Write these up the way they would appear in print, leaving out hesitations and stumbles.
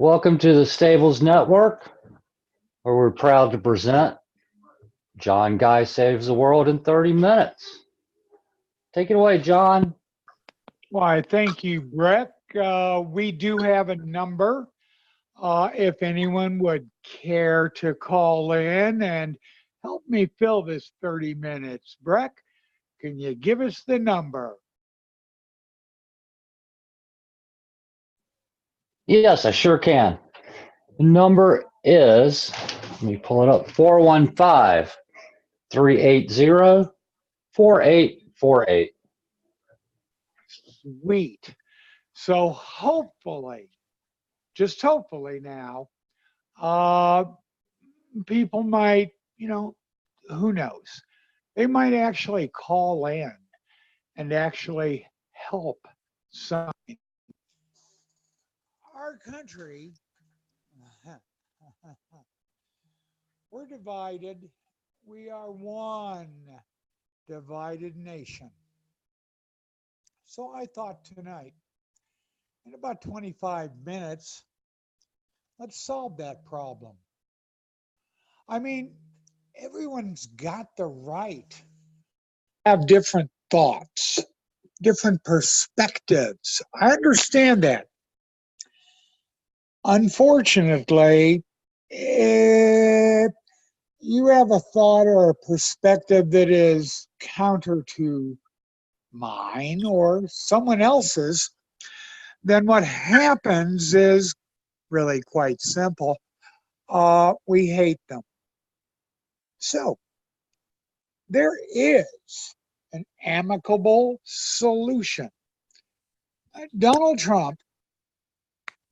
Welcome to the Stables Network, where we're proud to present John Guy Saves the World in 30 Minutes. Take it away, John. Why, thank you, Brett. We do have a number. If anyone would care to call in and help me fill this 30 minutes, Breck, can you give us the number? Yes, I sure can. The number is, let me pull it up, 415 380 4848. Sweet. So hopefully, just hopefully now, uh, people might, who knows? They might actually call in and actually help some. Our country, we're divided. We are one divided nation. So I thought tonight, in about 25 minutes, let's solve that problem. I mean, everyone's got the right to have different thoughts, different perspectives. I understand that. Unfortunately, if you have a thought or a perspective that is counter to mine or someone else's, then what happens is really quite simple. We hate them. So there is an amicable solution. Donald Trump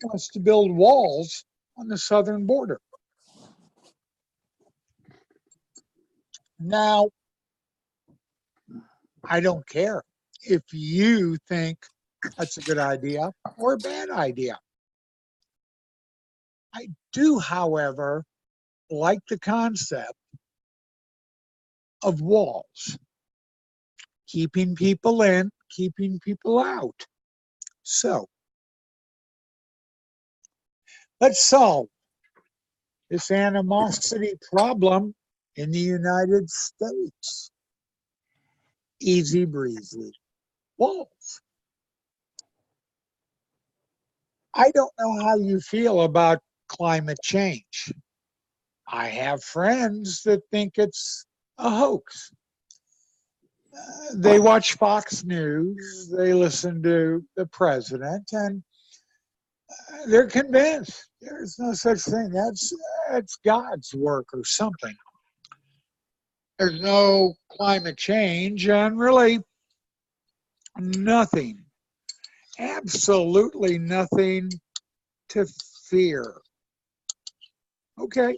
wants to build walls on the southern border. Now, I don't care if you think that's a good idea or a bad idea. I do, however, like the concept of walls, keeping people in, keeping people out. So let's solve this animosity problem in the United States. Easy breezy. Walls. I don't know how you feel about climate change. I have friends that think it's a hoax. They watch Fox News, they listen to the president, and they're convinced there's no such thing. That's God's work or something. There's no climate change, and really nothing, absolutely nothing to fear. Okay,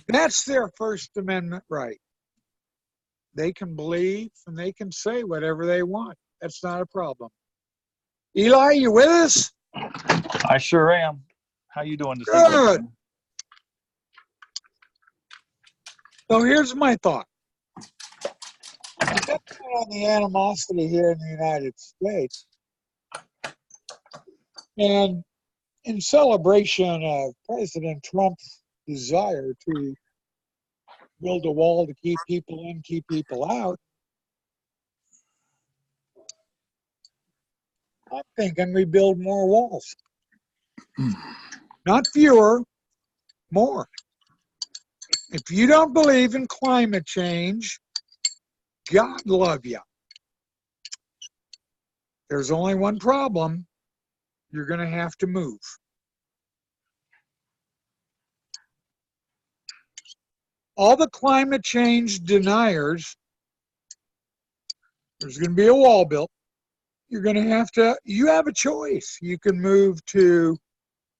that's their First Amendment right. They can believe and they can say whatever they want. That's not a problem. Eli, you with us? I sure am. How you doing this Good. evening? So here's my thought. Depending on the animosity here in the United States, and in celebration of President Trump's desire to build a wall to keep people in, keep people out, I'm thinking we build more walls. Not fewer, more. If you don't believe in climate change, God love you. There's only one problem. You're going to have to move. All the climate change deniers, there's going to be a wall built. You're going to have to, you have a choice. You can move to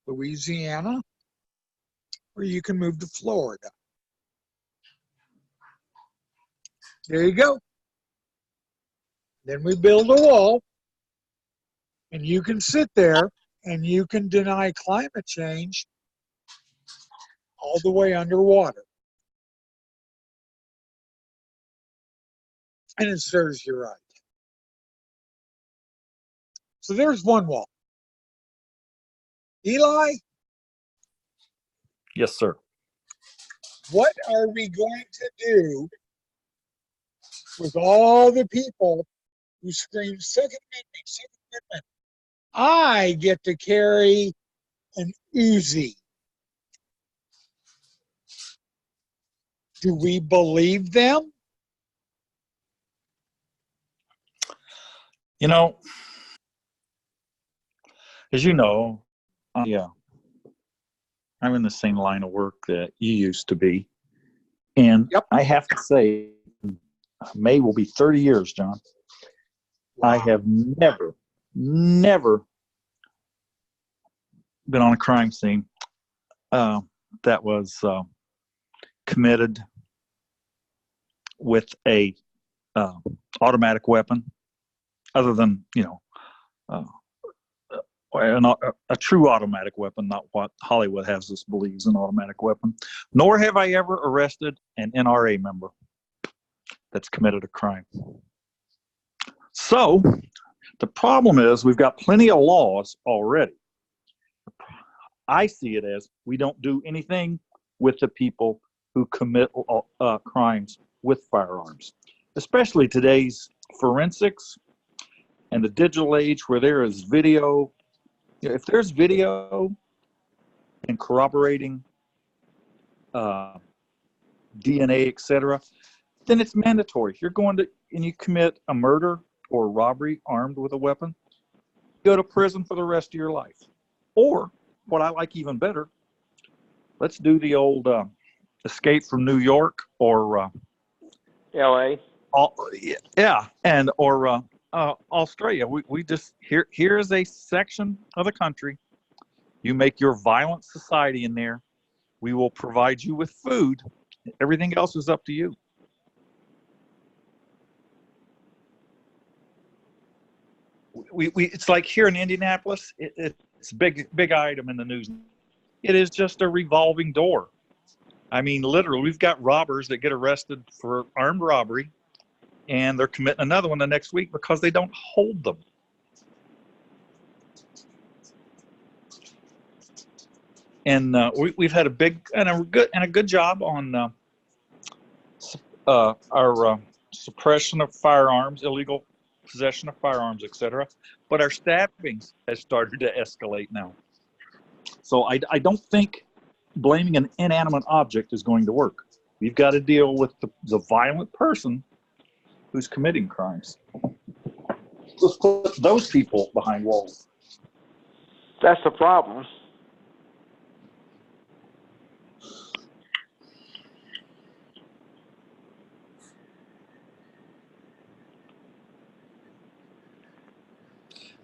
Louisiana or you can move to Florida. There you go. Then we build a wall and you can sit there and you can deny climate change all the way underwater. And it serves you right. So there's one wall. Eli, Yes, sir. what are we going to do with all the people who scream Second Amendment, Second Amendment? I get to carry an Uzi. Do we believe them? You know, as you know, yeah, I'm in the same line of work that you used to be. And Yep. I have to say, May will be 30 years, John. I have never been on a crime scene that was committed with a automatic weapon, other than a true automatic weapon, not what Hollywood has us believes an automatic weapon. Nor have I ever arrested an NRA member that's committed a crime. So the problem is we've got plenty of laws already. I see it as we don't do anything with the people who commit crimes with firearms, especially today's forensics and the digital age where there is video. If there's video and corroborating DNA, etc., then it's mandatory. If you're going to and you commit a murder or robbery armed with a weapon, go to prison for the rest of your life. Or what I like even better, let's do the old Escape from New York or L.A. yeah, and or Australia. We just here is a section of the country. You make your violent society in there. We will provide you with food. Everything else is up to you. We it's like here in Indianapolis, it's a big item in the news. It is just a revolving door. I mean, literally, we've got robbers that get arrested for armed robbery, and they're committing another one the next week because they don't hold them. And we've had a big and a good job on our suppression of firearms, illegal possession of firearms, etc. But our stabbings has started to escalate now. So I don't think blaming an inanimate object is going to work. We've got to deal with the violent person who's committing crimes. Let's put those people behind walls. That's the problem.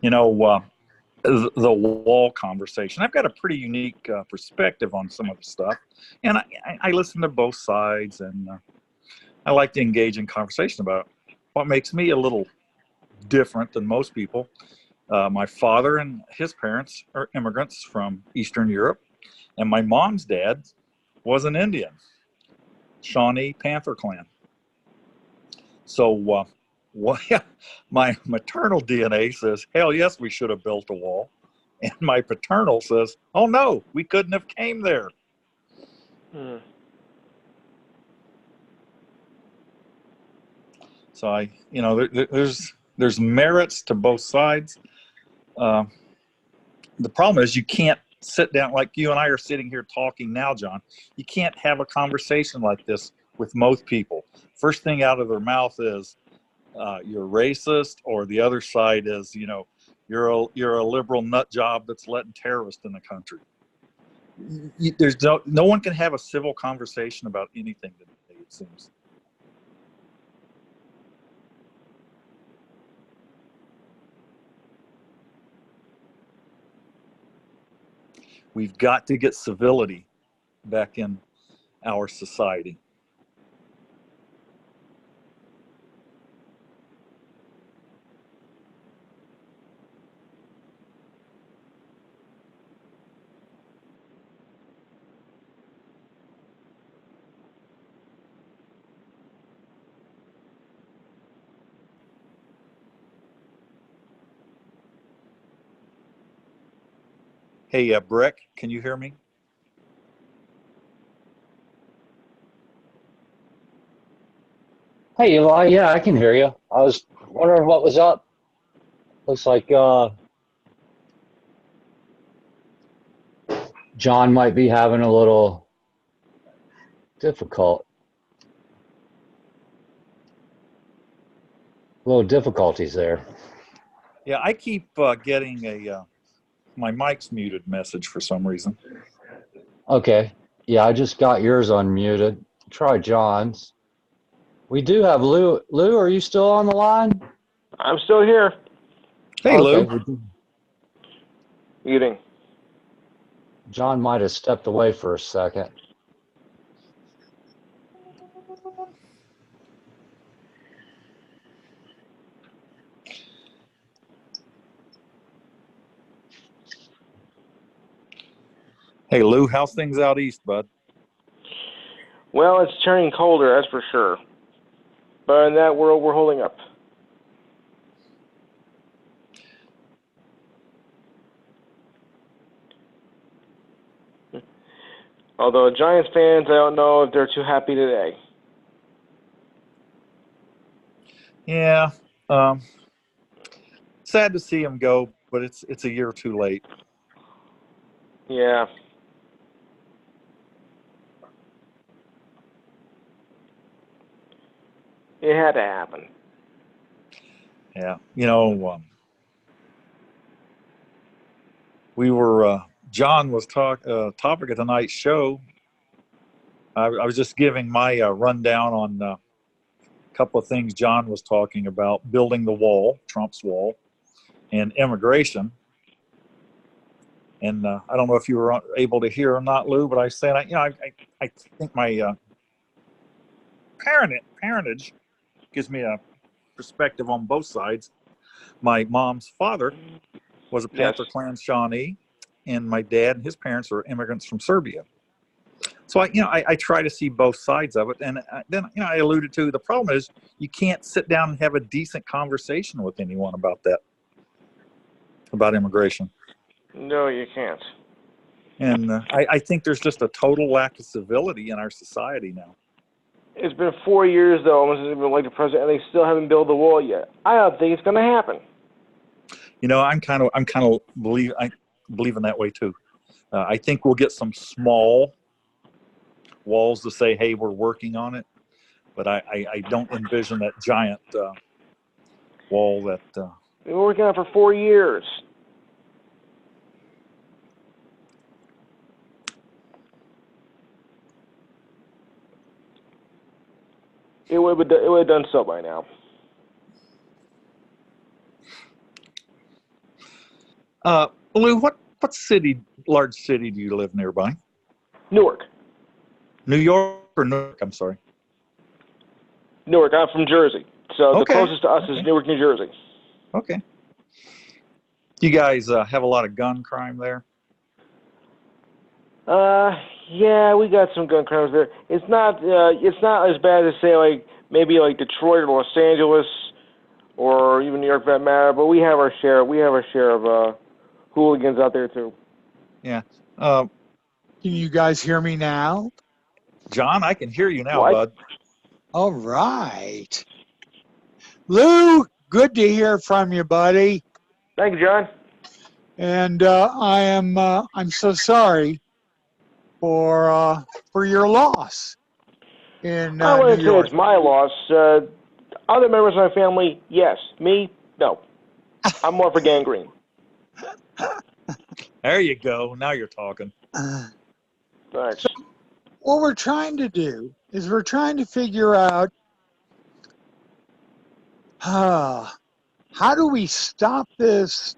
You know, the wall conversation. I've got a pretty unique perspective on some of the stuff, and I listen to both sides, and I like to engage in conversation about it. What makes me a little different than most people. My father and his parents are immigrants from Eastern Europe, and my mom's dad was an Indian, Shawnee Panther Clan. So my maternal DNA says, hell yes, we should have built a wall. And my paternal says, oh no, we couldn't have came there. So there's merits to both sides. The problem is you can't sit down like you and I are sitting here talking now, John. You can't have a conversation like this with most people. First thing out of their mouth is you're racist, or the other side is you're a liberal nut job that's letting terrorists in the country. There's no one can have a civil conversation about anything today, it seems. We've got to get civility back in our society. Hey, Breck, can you hear me? Hey, Eli. Yeah, I can hear you. I was wondering what was up. Looks like John might be having a difficult, little difficulties there. Yeah, I keep getting my mic's muted message for some reason. Okay. Yeah, I just got yours unmuted. Try John's. We do have Lou. Lou, are you still on the line? I'm still here. Hey, Okay. Lou. Eating. John might have stepped away for a second. Hey, Lou, how's things out east, bud? Well, it's turning colder, that's for sure. But in that world, we're holding up. Although Giants fans, I don't know if they're too happy today. Yeah, sad to see him go, but it's a year too late. Yeah. It had to happen. Yeah, we were John was topic of tonight's show. I was just giving my rundown on a couple of things John was talking about: building the wall, Trump's wall, and immigration. And I don't know if you were able to hear or not, Lou, but I said, I think my parentage gives me a perspective on both sides. My mom's father was a Yes. Panther Clan Shawnee, and my dad and his parents were immigrants from Serbia. So I try to see both sides of it, and then I alluded to the problem is you can't sit down and have a decent conversation with anyone about that, about immigration. No, you can't. And I think there's just a total lack of civility in our society now. It's been 4 years, though, almost since they've been elected president, and they still haven't built the wall yet. I don't think it's going to happen. I believe in that way too. I think we'll get some small walls to say, hey, we're working on it, but I don't envision that giant wall that. We've been working on it for 4 years. It would have done so by now. Lou, what large city do you live nearby? Newark. New York or Newark? I'm sorry. Newark. I'm from Jersey. So the Okay. closest to us is Newark, New Jersey. Okay. You guys have a lot of gun crime there? Yeah, we got some gun crimes there. It's not as bad as say maybe Detroit or Los Angeles or even New York for that matter, but we have our share. We have our share of hooligans out there too. Yeah. Can you guys hear me now? John, I can hear you now, What? bud. All right. Lou, good to hear from you, buddy. Thank you, John. And I'm so sorry for your loss in I New wouldn't say York. it's my loss. Other members of my family, yes. Me, no. I'm more for gangrene. There you go. Now you're talking. Thanks. What we're trying to do is we're trying to figure out how do we stop this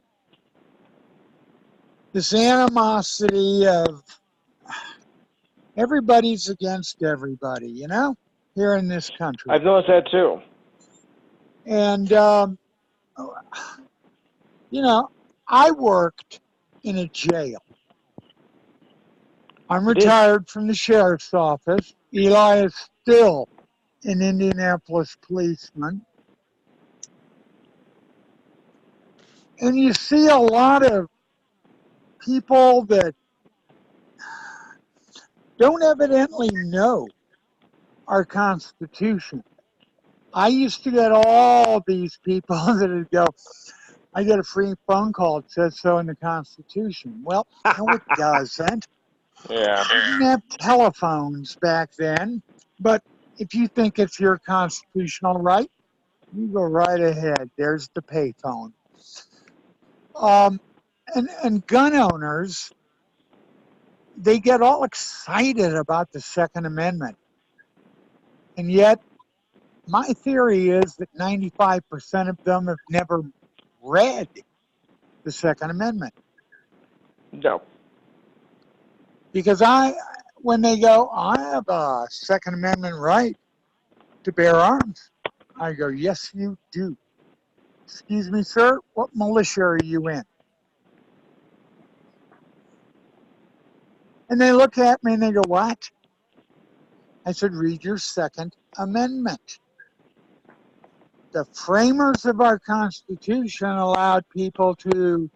animosity of everybody's against everybody, here in this country. I've noticed that too. And, I worked in a jail. I'm retired from the sheriff's office. Eli is still an Indianapolis policeman. And you see a lot of people that don't evidently know our Constitution. I used to get all these people that would go, I get a free phone call. It says so in the Constitution. Well, no, it doesn't. Yeah. We didn't have telephones back then, but if you think it's your constitutional right, you go right ahead. There's the payphone. And gun owners, they get all excited about the Second Amendment. And yet, my theory is that 95% of them have never read the Second Amendment. No. Because when they go, I have a Second Amendment right to bear arms, I go, yes, you do. Excuse me, sir, what militia are you in? And they look at me and they go, what? I said, read your Second Amendment. The framers of our Constitution allowed people to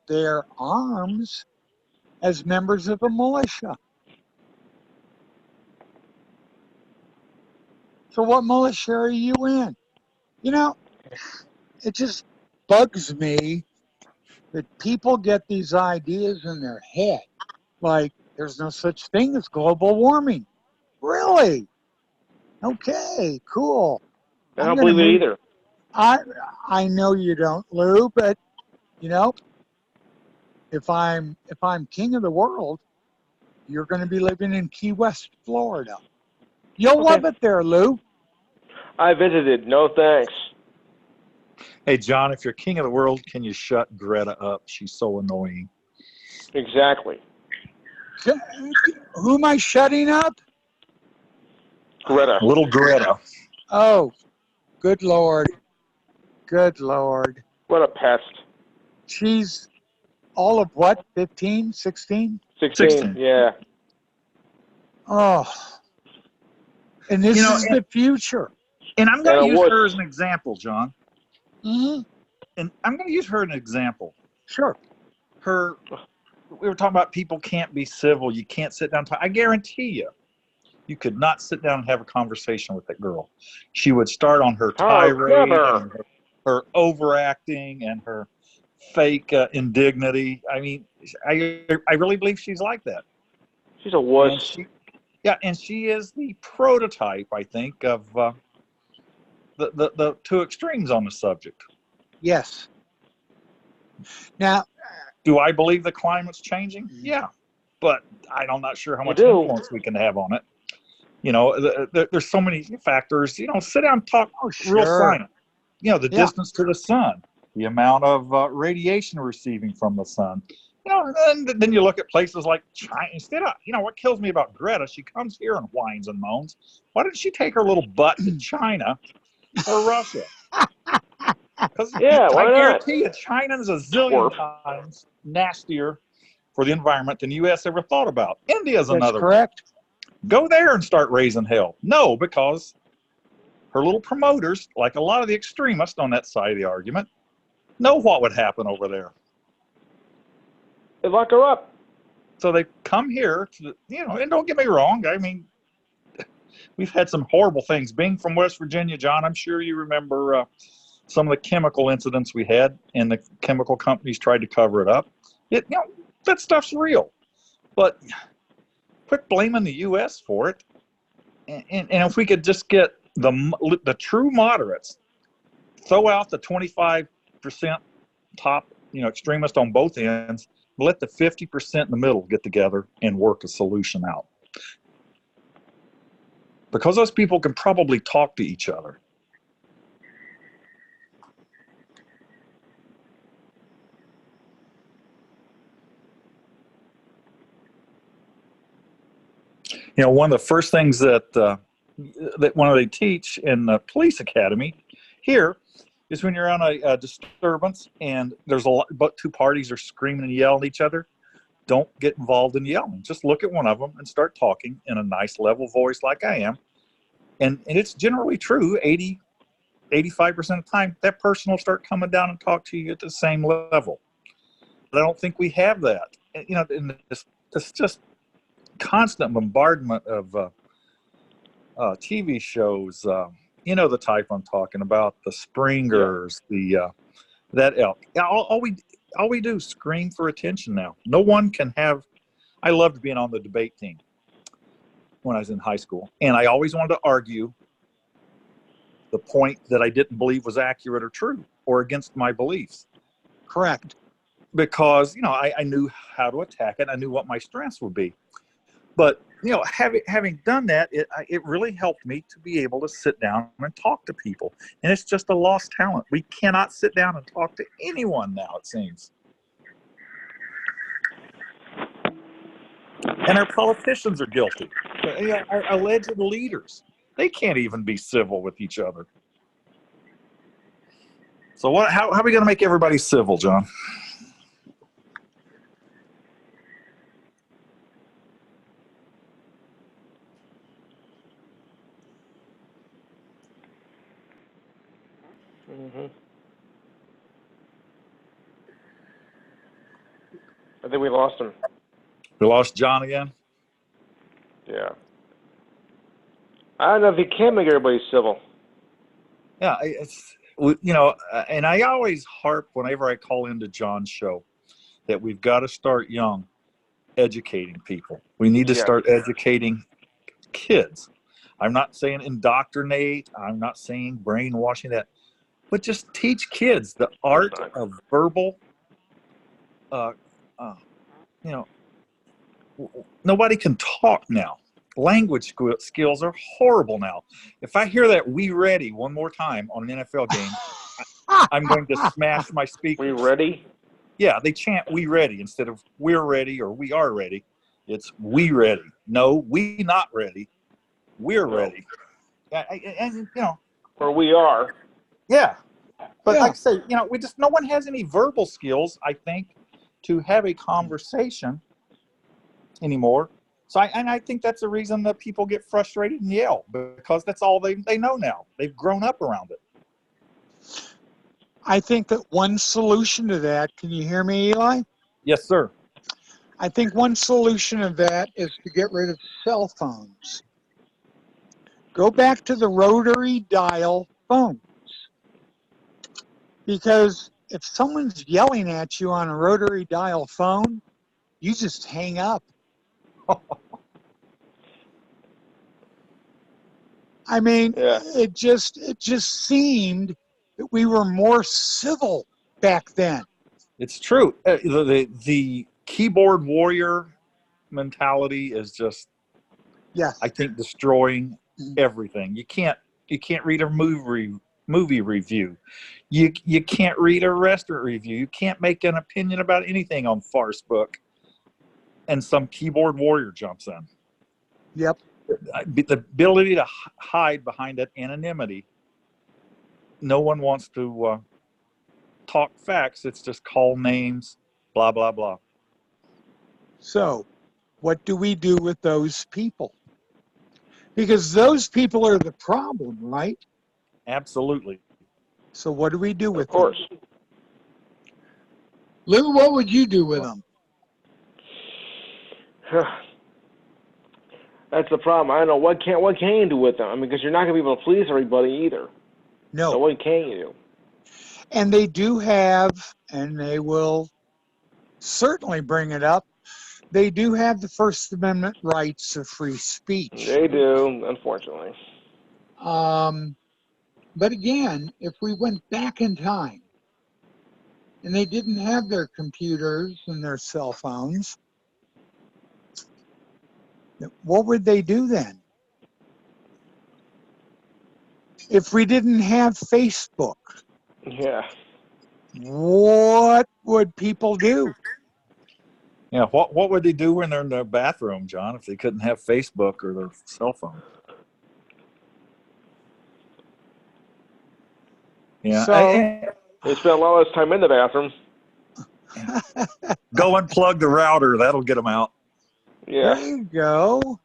bear arms as members of a militia. So what militia are you in? You know, it just bugs me that people get these ideas in their head. Like, there's no such thing as global warming. Really? Okay, cool. I don't believe it either. I know you don't, Lou, but you know, if I'm king of the world, you're going to be living in Key West, Florida. You'll love it there, Lou. I visited. No thanks. Hey, John, if you're king of the world, can you shut Greta up? She's so annoying. Exactly. Who am I shutting up? Greta. Little Greta. Oh, good Lord. Good Lord. What a pest. She's all of what, 15, 16? 16. Yeah. Oh. And this is the future. And I'm going to And it use would. her as an example, John. Mm-hmm. And I'm going to use her as an example. Sure. We were talking about people can't be civil. You can't sit down and talk. I guarantee you could not sit down and have a conversation with that girl. She would start on her tirade, and her overacting, and her fake indignity. I mean, I really believe she's like that. She's a wuss. And she is the prototype, I think, of the two extremes on the subject. Yes. Now, do I believe the climate's changing? Yeah, but I'm not sure how much do. influence we can have on it. You know, there's so many factors. You know, sit down and talk real science. You know, the distance to the sun, the amount of radiation receiving from the sun. You know, and then you look at places like China. Instead of, you know, what kills me about Greta, she comes here and whines and moans. Why didn't she take her little butt to China or Russia? Because Yeah, why I not? guarantee you, China's a zillion times nastier for the environment than the U.S. ever thought about. India's another. That's correct. One. Go there and start raising hell. No, because her little promoters, like a lot of the extremists on that side of the argument, know what would happen over there. They lock her up. So they come here, you know, and don't get me wrong. I mean, we've had some horrible things. Being from West Virginia, John, I'm sure you remember some of the chemical incidents we had, and the chemical companies tried to cover it up. You know, that stuff's real. But quit blaming the U.S. for it. And if we could just get the true moderates, throw out the 25% top, you know, extremists on both ends, let the 50% in the middle get together and work a solution out. Because those people can probably talk to each other. You know, one of the first things that they teach in the police academy here is when you're on a disturbance and there's but two parties are screaming and yelling at each other, don't get involved in yelling. Just look at one of them and start talking in a nice level voice like I am. And it's generally true, 85% of the time, that person will start coming down and talk to you at the same level. But I don't think we have that you know, in this just constant bombardment of TV shows. You know the type I'm talking about, the Springers, that elk. Yeah, all we do is scream for attention now. No one can have. I loved being on the debate team when I was in high school, and I always wanted to argue the point that I didn't believe was accurate or true or against my beliefs. Correct. Because, you know, I knew how to attack it. I knew what my strengths would be. But, you know, having done that, it really helped me to be able to sit down and talk to people. And it's just a lost talent. We cannot sit down and talk to anyone now, it seems. And our politicians are guilty. You know, our alleged leaders, they can't even be civil with each other. So how are we going to make everybody civil, John? Hmm. I think we lost him. We lost John again? Yeah. I don't know if he can make everybody civil. Yeah, you know, and I always harp whenever I call into John's show that we've got to start young, educating people. We need to start educating kids. I'm not saying indoctrinate. I'm not saying brainwashing that, but just teach kids the art of verbal. You know, nobody can talk now. Language skills are horrible now. If I hear that "we ready" one more time on an NFL game, I'm going to smash my speakers. We ready? Yeah, they chant "we ready" instead of "we're ready" or "we are ready." It's "we ready." No, we not ready. We're ready. And you know, Or we are. yeah. But Yeah. like I say, you know, no one has any verbal skills, I think, to have a conversation anymore. So I think that's the reason that people get frustrated and yell, because that's all they know now. They've grown up around it. I think that one solution to that, can you hear me, Eli? Yes, sir. I think one solution of that is to get rid of cell phones. Go back to the rotary dial phones. Because if someone's yelling at you on a rotary dial phone, you just hang up. I mean, it just seemed that we were more civil back then. It's true. The keyboard warrior mentality is just, I think, destroying everything. You can't read a movie review. You can't read a restaurant review. You can't make an opinion about anything on Facebook, and some keyboard warrior jumps in. Yep. The ability to hide behind that anonymity. No one wants to talk facts. It's just call names, blah, blah, blah. So what do we do with those people? Because those people are the problem, right? Absolutely. So what do we do with them? Of course. Lou, what would you do with them? That's the problem. I don't know what can you do with them. I mean, because you're not going to be able to please everybody either. No. So what can you do? And they do have, and they will certainly bring it up, they do have the First Amendment rights of free speech. They do, unfortunately. But again, if we went back in time and they didn't have their computers and their cell phones, what would they do then? If we didn't have Facebook, Yeah. what would people do? Yeah, what would they do when they're in their bathroom, John, if they couldn't have Facebook or their cell phone? Yeah. So, they spend a lot less time in the bathroom. Go unplug the router. That'll get them out. Yeah. there you go.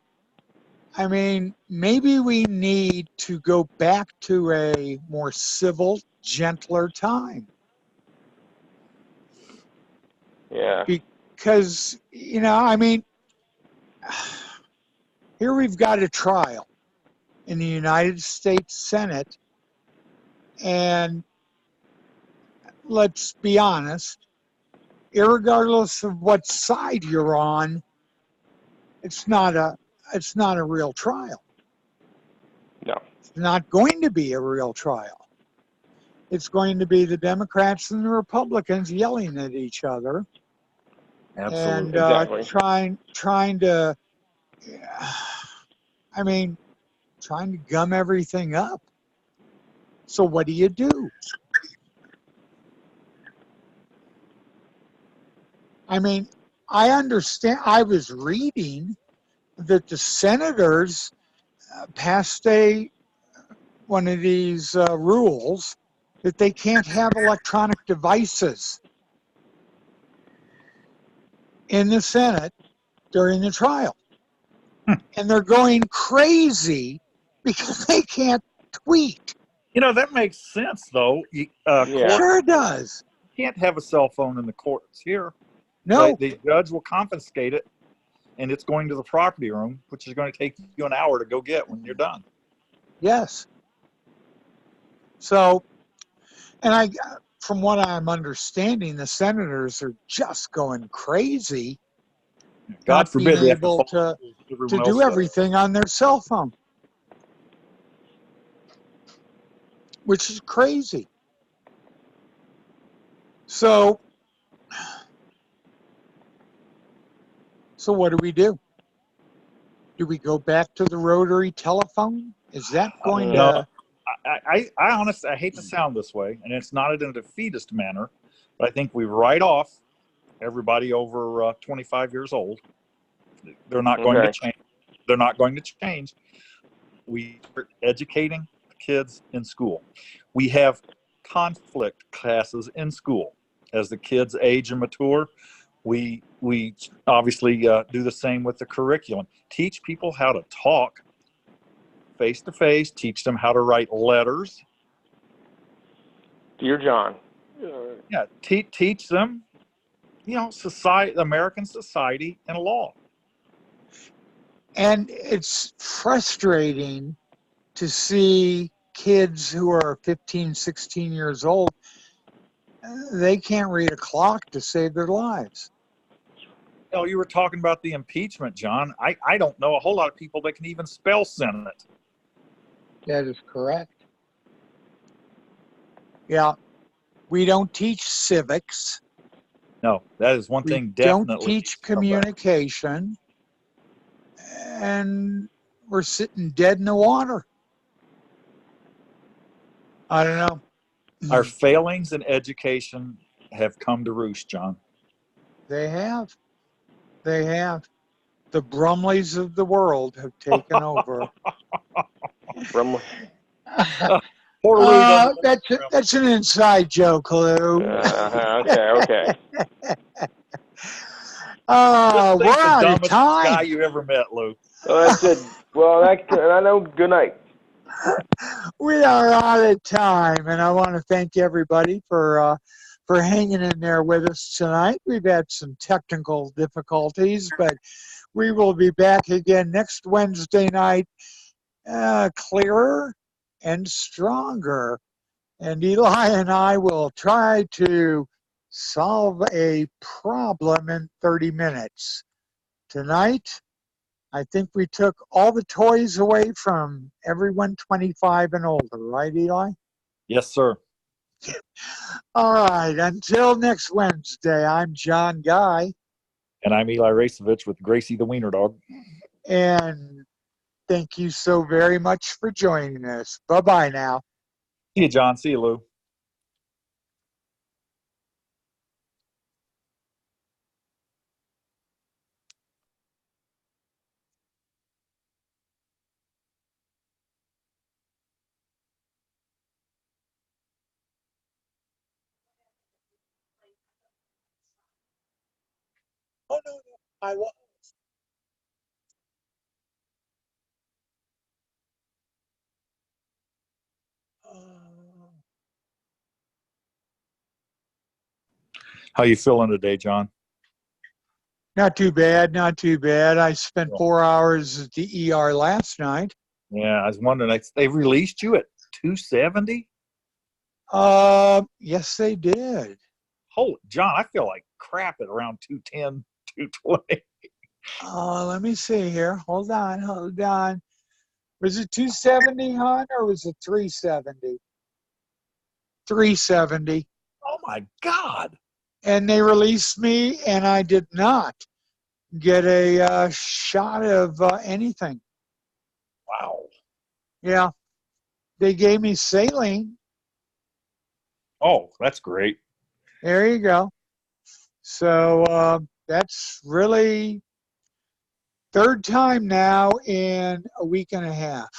I mean, maybe we need to go back to a more civil, gentler time. Yeah. because, I mean, here we've got a trial in the United States Senate, and let's be honest, irregardless of what side you're on, it's not a real trial. No. It's not going to be a real trial. It's going to be the Democrats and the Republicans yelling at each other and Exactly. trying to, I mean, trying to gum everything up. So what do you do? I mean, I understand. I was reading that the senators passed one of these rules that they can't have electronic devices in the Senate during the trial. And they're going crazy because they can't tweet. That makes sense, though. Yeah. Sure it does. You can't have a cell phone in the courts here. No, The judge will confiscate it, and it's going to the property room, which is going to take you an hour to go get when you're done. yes. So, and from what I'm understanding, the senators are just going crazy, God not forbid being they have to able follow to everyone else do does. everything on their cell phone, which is crazy. So what do we do? Do we go back to the rotary telephone? Is that going No, to? I honestly, I hate to sound this way, and it's not in a defeatist manner, but I think we write off everybody over 25 years old. They're not going to change. They're not going to change. We are educating kids in school. We have conflict classes in school. As the kids age and mature, we obviously do the same with the curriculum. Teach people how to talk face to face. Teach them how to write letters. Dear John. Yeah, teach them, society, American society, and law. And it's frustrating to see kids who are 15, 16 years old, they can't read a clock to save their lives. You were talking about the impeachment, John. I don't know a whole lot of people that can even spell Senate. That is correct. Yeah. We don't teach civics. No, that is one We thing don't definitely. teach communication. And we're sitting dead in the water. I don't know. Our failings in education have come to roost, John. They have. They have. The Brumleys of the world have taken over. Brumley. Poor Lou doesn't. That's an inside joke, Lou. Okay. We're Think the out of dumbest guy time. you ever met, Lou. Well, that's it. Well, I know. Good night. We are out of time, and I want to thank everybody for hanging in there with us tonight. We've had some technical difficulties, but we will be back again next Wednesday night, clearer and stronger. And Eli and I will try to solve a problem in 30 minutes. Tonight, I think we took all the toys away from everyone 25 and older, right, Eli? Yes, sir. All right. Until next Wednesday, I'm John Guy. And I'm Eli Racevich with Gracie the Wiener Dog. And thank you so very much for joining us. Bye-bye now. See you, John. See you, Lou. Oh, no, I was. How you feeling today, John? Not too bad, not too bad. I spent Yeah. 4 hours at the ER last night. Yeah, I was wondering. They released you at 270. Yes, they did. Holy John, I feel like crap at around 210, 220. Let me see here. Hold on, hold on. Was it 270, hon, or was it 370? 370. Oh my God! And they released me, and I did not get a shot of anything. Wow. Yeah, they gave me saline. Oh, that's great. There you go. So that's really third time now in a week and a half.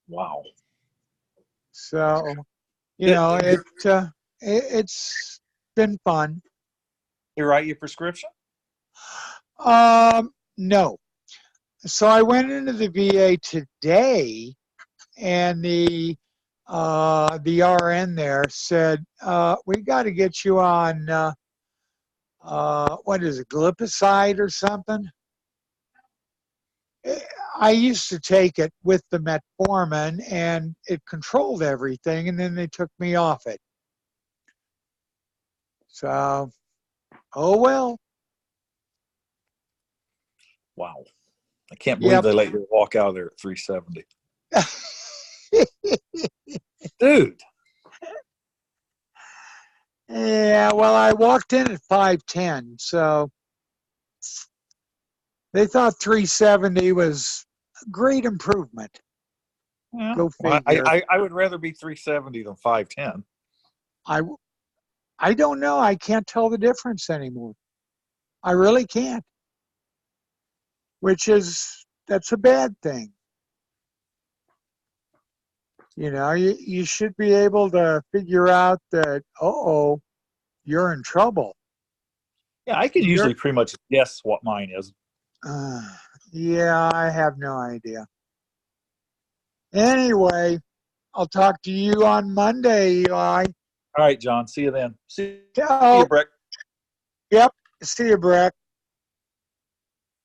Wow. So, you Did- know, did- it's been fun. They write you a prescription? No. So I went into the VA today, and the RN there said, we got to get you on what is it, glipizide or something? I used to take it with the metformin, and it controlled everything, and then they took me off it. So, oh well. Wow. I can't believe Yep. they let you walk out of there at 370. Dude. Yeah, well, I walked in at 5'10", so they thought 370 was a great improvement. Yeah. Go Well, figure. I would rather be 370 than 510. I don't know. I can't tell the difference anymore. I really can't. That's a bad thing. You know, you should be able to figure out that, you're in trouble. Yeah, I can usually pretty much guess what mine is. Yeah, I have no idea. Anyway, I'll talk to you on Monday, Eli. All right, John. See you then. See you, Oh, Breck. yep. See you, Breck.